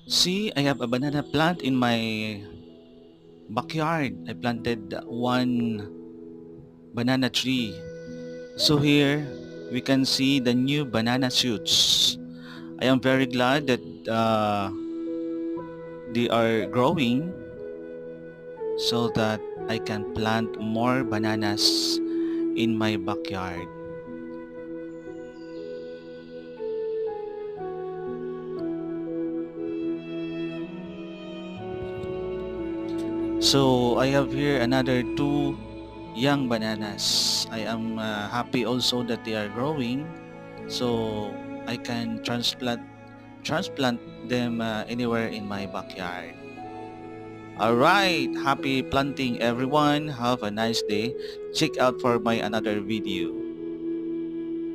See, I have a banana plant in my backyard. I planted one banana tree. So here we can see the new banana shoots. I am very glad that they are growing so that I can plant more bananas in my backyard. So I have here another two young bananas. I am happy also that they are growing, so I can transplant them anywhere in my backyard. Alright, happy planting everyone. Have a nice day. Check out for my another video.